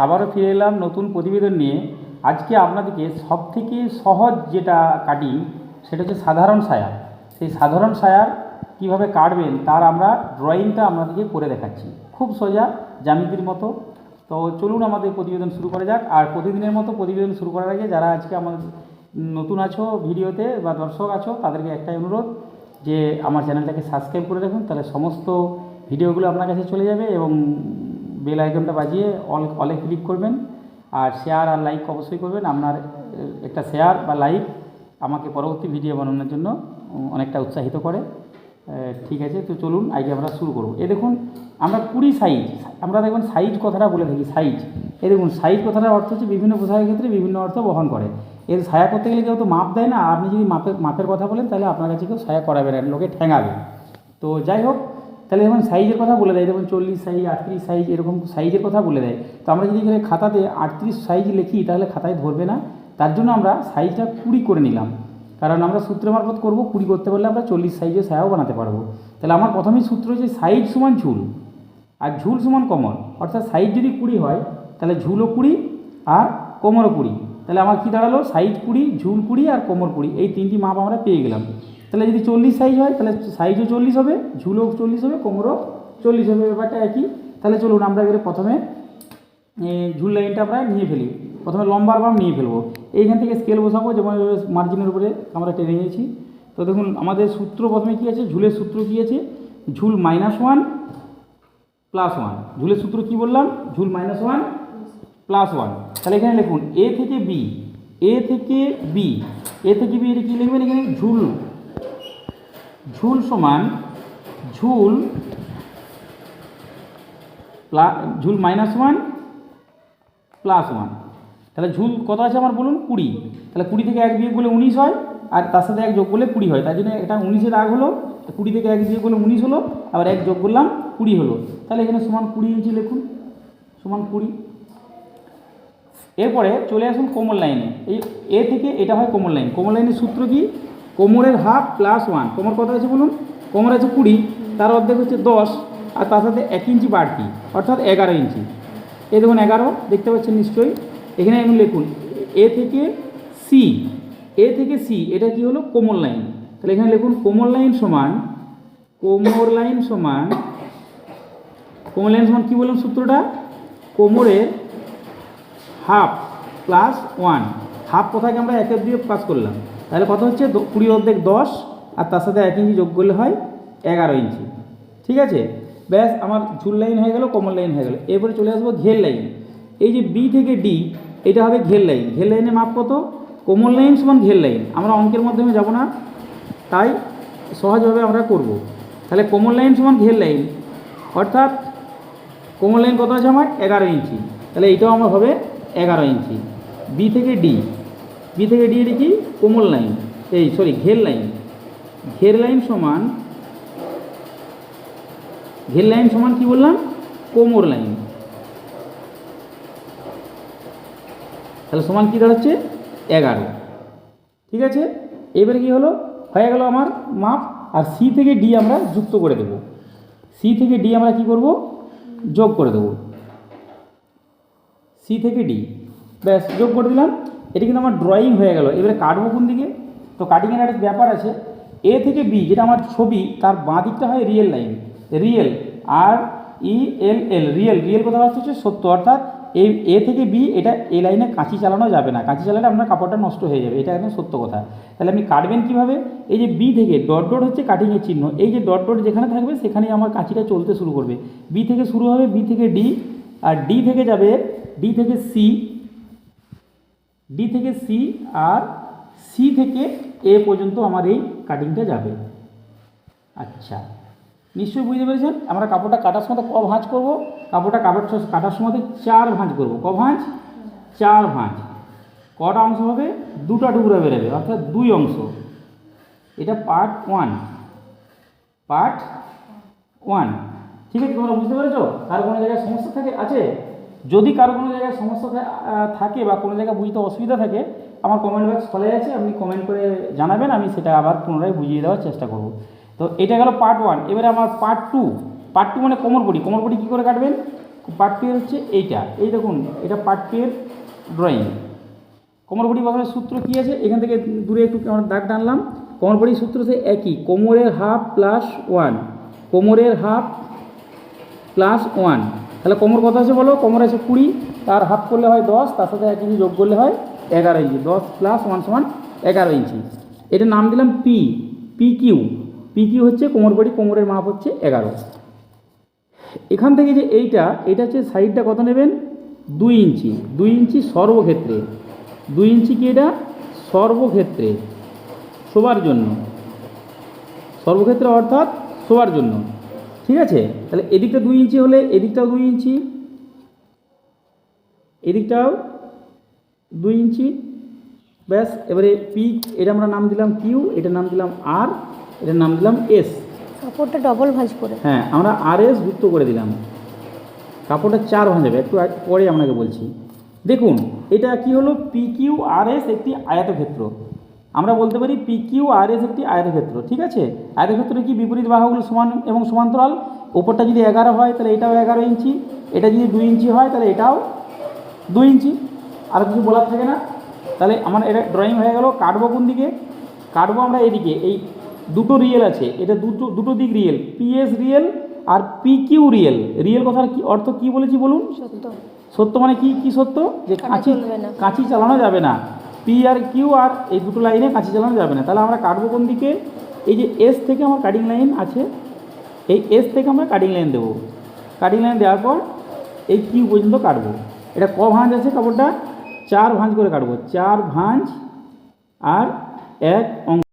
আবারও ফিরে এলাম নতুন প্রতিবেদন নিয়ে। আজকে আপনাদেরকে সবথেকে সহজ যেটা কাটিং সেটা হচ্ছে সাধারণ সায়া। সেই সাধারণ সায়ার কীভাবে কাটবেন তার আমরা ড্রয়িংটা আপনাদেরকে করে দেখাচ্ছি, খুব সোজা জ্যামিতির মতো। তো চলুন আমাদের প্রতিবেদন শুরু করা যাক। আর প্রতিদিনের মতো প্রতিবেদন শুরু করার আগে যারা আজকে আমাদের নতুন আছো ভিডিওতে বা দর্শক আছো তাদেরকে একটাই অনুরোধ যে আমার চ্যানেলটাকে সাবস্ক্রাইব করে রাখুন, তাহলে সমস্ত ভিডিওগুলো আপনার কাছে চলে যাবে এবং বেল আইকনটা বাজিয়ে অলে ক্লিক করবেন। আর শেয়ার আর লাইক অবশ্যই করবেন। আপনার একটা শেয়ার বা লাইক আমাকে পরবর্তী ভিডিও বানানোর জন্য অনেকটা উৎসাহিত করে। ঠিক আছে, তো চলুন আজকে আমরা শুরু করব। এ দেখুন আমরা 20 সাইজ, আমরা দেখুন সাইজ কথাটা বলে থাকি সাইজ। এ দেখুন সাইজ কথাটার অর্থ হচ্ছে বিভিন্ন পোশাকের ক্ষেত্রে বিভিন্ন অর্থ বহন করে। এর ছায়া করতে গেলে কেউ তো মাপ দেয় না, আপনি যদি মাপের কথা বলেন তাহলে আপনার কাছে কেউ ছায়া করাবে না, লোকে ঠেঙাবে। তো যাই হোক, তাহলে যখন সাইজের কথা বলে দেয়, যেমন 40 সাইজ 38 সাইজ এরকম সাইজের কথা বলে দেয়, তো আমরা যদি এখানে খাতাতে 38 সাইজ লিখি তাহলে খাতায় ধরবে না। তার জন্য আমরা সাইজটা 20 করে নিলাম, কারণ আমরা সূত্র মারফত করবো। 20 করতে পারলে আমরা 40 সাইজের ছায়াও বানাতে পারবো। তাহলে আমার প্রথমেই সূত্র হচ্ছে সাইজ সমান ঝুল আর ঝুল সমান কোমর। অর্থাৎ সাইজ যদি 20 হয় তাহলে ঝুলও 20 আর কোমরও 20। তাহলে আমার কী দাঁড়ালো, সাইজ 20, ঝুল 20 আর কোমর 20, এই তিনটি মাপ আমরা পেয়ে গেলাম। তাহলে যদি 40 সাইজ হয় তাহলে সাইজও 40 হবে, ঝুলও 40 হবে, কোমরও 40 হবে, ব্যাপারটা একই। তাহলে চলুন আমরা এবারে প্রথমে ঝুল লাইনটা আমরা নিয়ে ফেলি। প্রথমে লম্বার বাম নিয়ে ফেলবো। এইখান থেকে স্কেল বসাবো, যেমন মার্জিনের উপরে আমরা টেনে নিয়েছি। তো দেখুন আমাদের সূত্র প্রথমে কী আছে, ঝুলের সূত্র কী আছে, ঝুল -1 + 1। ঝুলের সূত্র কী বললাম, ঝুল -1 + 1। তাহলে এখানে লিখুন এ থেকে বি, এ থেকে বি, এ থেকে বি, এটা কী লিখবেন এখানে, ঝুল সমান ঝুল -1 + 1। তাহলে ঝুল কত আছে আমার বলুন, 20। তাহলে 20 থেকে 1 বিয়োগ করলে 19 হয়, আর তার সাথে 1 যোগ করলে 20 হয়। তার জন্য এটা 19-এর দাগ হলো, 20 থেকে 1 বিয়োগ করলে 19 হলো, আবার 1 যোগ করলাম 20 হলো। তাহলে এখানে সমান 20 ইঞ্চি লিখুন, সমান 20। এরপরে চলে আসুন কোমর লাইনে। এই এ থেকে এটা হয় কোমর লাইন। কোমর লাইনের সূত্র কি, কোমরের হাফ + 1। কোমর কত আছে বলুন, কোমর আছে 20, তার অর্ধেক হচ্ছে 10, আর তার সাথে 1 ইঞ্চি বাড়তি, অর্থাৎ 11 ইঞ্চি। এই দেখুন 11 দেখতে পাচ্ছেন নিশ্চয়ই। এখানে আমি লিখুন এ থেকে সি, এ থেকে সি, এটা কি হলো কোমর লাইন। তাহলে এখানে লিখুন কোমর লাইন সমান কী বললাম সূত্রটা, কোমরের হাফ + 1। হাফ কোথাকে আমরা 1 দিয়ে পাস করলাম, তাহলে কত হচ্ছে 20 অর্ধেক 10, আর তার সাথে 1 ইঞ্চি যোগ করলে হয় 11 ইঞ্চি। ঠিক আছে, ব্যাস আমার ঝুল লাইন হয়ে গেল, কোমর লাইন হয়ে গেল। এরপরে চলে আসবো ঘের লাইন। এই যে বি থেকে ডি, এটা হবে ঘের লাইন। ঘের লাইনের মাপ কত, কোমর লাইন সমান ঘের লাইন। আমরা অঙ্কের মাধ্যমে যাব না, তাই সহজভাবে আমরা করব। তাহলে কোমর লাইন সমান ঘের লাইন, অর্থাৎ কোমর লাইন কত আছে আমার 11 ইঞ্চি। তাহলে এটাও আমার হবে 11 ইঞ্চি। বি থেকে ডি, এটা কি কোমর লাইন, ঘের লাইন। ঘের লাইন সমান কি বললাম, কোমর লাইন। তাহলে সমান কী দাঁড়াচ্ছে 11। ঠিক আছে, এবারে কি হলো, হয়ে গেল আমার মাপ। আর সি থেকে ডি আমরা যুক্ত করে দেব। সি থেকে ডি আমরা কি করব, যোগ করে দেব। সি থেকে ডি, ব্যাস যোগ করে দিলাম। এটা কিন্তু আমার ড্রয়িং হয়ে গেল। এবারে কাটবো কোন দিকে, তো কাটিংয়ের একটা ব্যাপার আছে। এ থেকে বি যেটা আমার ছবি, তার বাঁ দিকটা হয় real line, real RELL, real কথা হচ্ছে সত্য। অর্থাৎ এই এ থেকে বি, এটা এই লাইনে কাঁচি চালানো যাবে না, কাঁচি চালালে আপনার কাপড়টা নষ্ট হয়ে যাবে, এটা একদম সত্য কথা। তাহলে আপনি কাটবেন কীভাবে, এই যে বি থেকে ডট হচ্ছে কাটিংয়ের চিহ্ন, এই যে ডট যেখানে থাকবে সেখানেই আমার কাঁচিটা চলতে শুরু করবে। বি থেকে শুরু হবে, বি থেকে ডি, আর ডি থেকে যাবে ডি থেকে সি, আর সি থেকে এ পর্যন্ত আমার এই কাটিংটা যাবে। আচ্ছা, নিশ্চয়ই বুঝতে পেরেছেন। আমরা কাপড়টা কাটার সময় ক ভাঁজ করবো, কাপড়টা কাটার সময় 4 ভাঁজ করবো। ক ভাঁজ, 4 ভাঁজ। কটা অংশ হবে, 2টা টুকরা বেরোবে, অর্থাৎ 2 অংশ। এটা পার্ট 1। ঠিক আছে, তোমরা বুঝতে পেরেছো। কারো কোনো জায়গায় সমস্যা আছে, যদি কারো কোনো জায়গায় সমস্যা থাকে বা কোনো জায়গায় বুঝতে অসুবিধা থাকে, আমার কমেন্ট বক্স খোলা আছে, আপনি কমেন্ট করে জানাবেন, আমি সেটা আবার পুনরায় বুঝিয়ে দেওয়ার চেষ্টা করব। তো এটা গেল পার্ট 1। এবারে আমার পার্ট 2 মানে কোমর বডি। কী করে কাটবেন, পার্ট পি এর হচ্ছে এইটা, এই দেখুন এটা পার্ট পি এর ড্রয়িং। কোমরপটি বসানোর সূত্র কী আছে, এখান থেকে দূরে একটু আমরা দাগ টানলাম। কোমরপটির সূত্র সে একই, কোমরের হাফ প্লাস 1, কোমরের হাফ প্লাস 1। তাহলে কোমর কত আছে বলো, কোমর আছে 20, তার হাফ করলে হয় 10, তার সাথে 1 ইঞ্চি যোগ করলে হয় 11 ইঞ্চি। 10 প্লাস 1 সমান 11 ইঞ্চি। এটার নাম দিলাম P, P Q. P Q হচ্ছে কোমরপটি, কোমরের মাপ হচ্ছে 11। এখান থেকে যে এইটা হচ্ছে সাইডটা কত নেবেন, 2 ইঞ্চি। 2 ইঞ্চি সর্বক্ষেত্রে, 2 ইঞ্চি কি এটা সর্বক্ষেত্রে, শোবার জন্য, সর্বক্ষেত্রে অর্থাৎ শোবার জন্য, ঠিক আছে। তাহলে এদিকটা 2 ইঞ্চি হলে এদিকটাও 2 ইঞ্চি, এদিকটাও 2 ইঞ্চি, ব্যাস। এবারে পি, এটা আমরা নাম দিলাম কিউ, এটার নাম দিলাম আর, এটার নাম দিলাম এস। কাপড়টা ডবল ভাঁজ করে, হ্যাঁ আমরা আর এস যুক্ত করে দিলাম। কাপড়টা 4 ভাঁজ হবে, একটু পরে আপনাকে বলছি। দেখুন এটা কি হলো, পি কিউ আর এস একটি আয়তক্ষেত্র। আমরা বলতে পারি পি কিউ আর এস একটি আয়তক্ষেত্র, ঠিক আছে। আয়তক্ষেত্রে কি বিপরীত বাহুগুলো সমান এবং সমান্তরাল। ওপরটা যদি 11 হয় তাহলে এটাও 11 ইঞ্চি, এটা যদি 2 ইঞ্চি হয় তাহলে এটাও 2 ইঞ্চি। আর কিছু বলার থাকে না। তাহলে আমার এটা ড্রয়িং হয়ে গেল। কাটবো কোন দিকে, কাটবো আমরা এদিকে। এই দুটো রিয়েল আছে, এটা দুটো দিক রিয়েল, পিএস রিয়েল আর পি কিউ রিয়েল। রিয়েল কথার কি অর্থ, কি বলেছি বলুন। সত্য। সত্য মানে কি, কি সত্য, যে কাঁচি, চলবে না। কাঁচি চালানো যাবে না। পি আর কিউ আর এই দুটো লাইনে কাঁচি চালানো যাবে না। তাহলে আমরা কাটবো কোন দিকে, এই যে এস থেকে আমার কাটিং লাইন আছে, এই এস থেকে আমরা কাটিং লাইন দেবো। কাটিং লাইন দেওয়ার পর এই কিউ পর্যন্ত কাটবো। এটা ক ভাঁজ আছে কাপড়টা, 4 ভাঁজ করে কাটবো। 4 ভাঁজ আর 1 অঙ্ক।